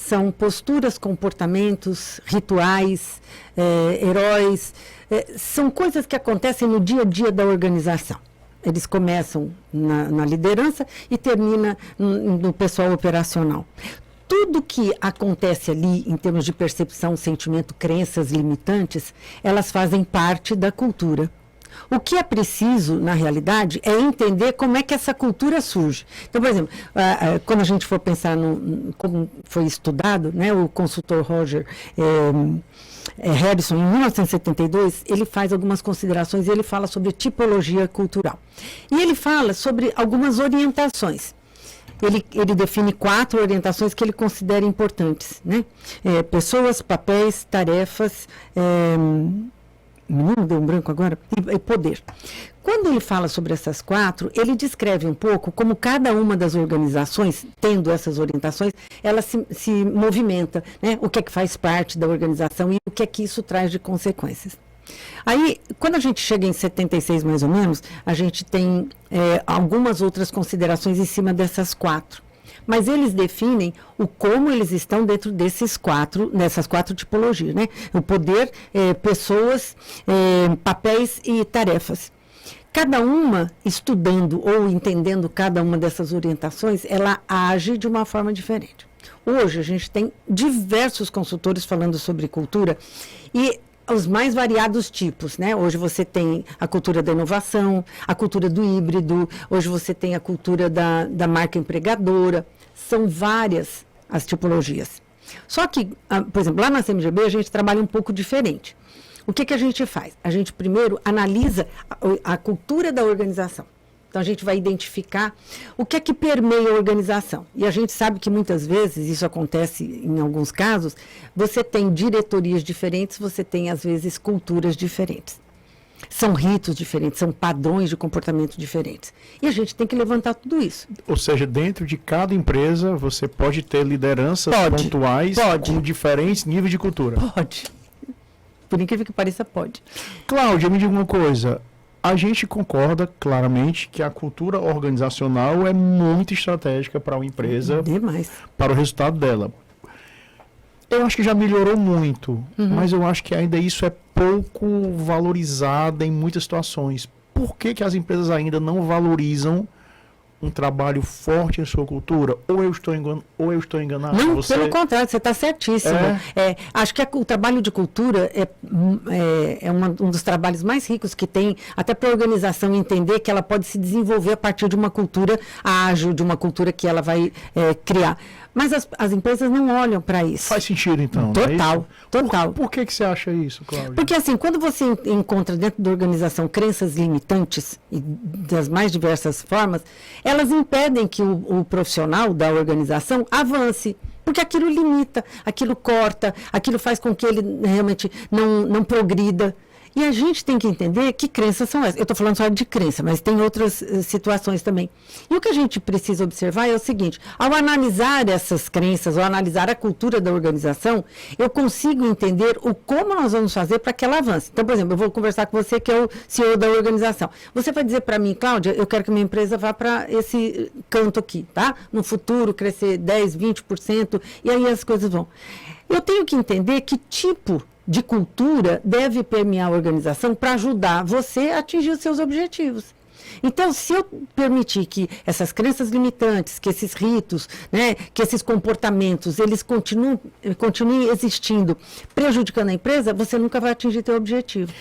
são posturas, comportamentos, rituais, heróis, são coisas que acontecem no dia a dia da organização. Eles começam na liderança e terminam no pessoal operacional. Tudo que acontece ali, em termos de percepção, sentimento, crenças limitantes, elas fazem parte da cultura. O que é preciso, na realidade, é entender como é que essa cultura surge. Então, por exemplo, quando a gente for pensar como foi estudado, né, o consultor Roger Harrison, em 1972, ele faz algumas considerações e ele fala sobre tipologia cultural. E ele fala sobre algumas orientações. Ele define 4 orientações que ele considera importantes, né? Pessoas, papéis, tarefas, não deu um branco agora, e poder. Quando ele fala sobre essas 4, ele descreve um pouco como cada uma das organizações, tendo essas orientações, ela se movimenta, né? O que é que faz parte da organização e o que é que isso traz de consequências. Aí, quando a gente chega em 76, mais ou menos, a gente tem algumas outras considerações em cima dessas 4. Mas eles definem o como eles estão dentro dessas 4 tipologias, né? O poder, pessoas, papéis e tarefas. Cada uma, estudando ou entendendo cada uma dessas orientações, ela age de uma forma diferente. Hoje, a gente tem diversos consultores falando sobre cultura e os mais variados tipos, né? Hoje você tem a cultura da inovação, a cultura do híbrido, hoje você tem a cultura da marca empregadora, são várias as tipologias. Só que, por exemplo, lá na CMGB a gente trabalha um pouco diferente. O que a gente faz? A gente primeiro analisa a cultura da organização. Então, a gente vai identificar o que é que permeia a organização. E a gente sabe que muitas vezes, isso acontece em alguns casos, você tem diretorias diferentes, você tem, às vezes, culturas diferentes. São ritos diferentes, são padrões de comportamento diferentes. E a gente tem que levantar tudo isso. Ou seja, dentro de cada empresa, você pode ter lideranças pontuais com diferentes níveis de cultura. Pode. Por incrível que pareça, pode. Cláudia, me diga uma coisa. A gente concorda claramente que a cultura organizacional é muito estratégica para uma empresa, demais, para o resultado dela. Eu acho que já melhorou muito, mas eu acho que ainda isso é pouco valorizado em muitas situações. Por que as empresas ainda não valorizam um trabalho forte em sua cultura? Ou eu estou enganado? Não, pelo contrário, você está certíssimo. Acho que o trabalho de cultura é um dos trabalhos mais ricos que tem, até para a organização entender que ela pode se desenvolver a partir de uma cultura ágil, de uma cultura que ela vai criar. Mas as empresas não olham para isso. Faz sentido, então. Total, total. Por que você acha isso, Cláudia? Porque, assim, quando você encontra dentro da organização crenças limitantes, e das mais diversas formas, elas impedem que o profissional da organização avance. Porque aquilo limita, aquilo corta, aquilo faz com que ele realmente não progrida. E a gente tem que entender que crenças são essas. Eu estou falando só de crença, mas tem outras situações também. E o que a gente precisa observar é o seguinte: ao analisar essas crenças, ou analisar a cultura da organização, eu consigo entender como nós vamos fazer para que ela avance. Então, por exemplo, eu vou conversar com você, que é o CEO da organização. Você vai dizer para mim, Cláudia, eu quero que minha empresa vá para esse canto aqui, tá? No futuro, crescer 10%, 20%, e aí as coisas vão. Eu tenho que entender que tipo de cultura deve permear a organização para ajudar você a atingir os seus objetivos. Então, se eu permitir que essas crenças limitantes, que esses ritos, né, que esses comportamentos, eles continuem existindo, prejudicando a empresa, você nunca vai atingir seu objetivo.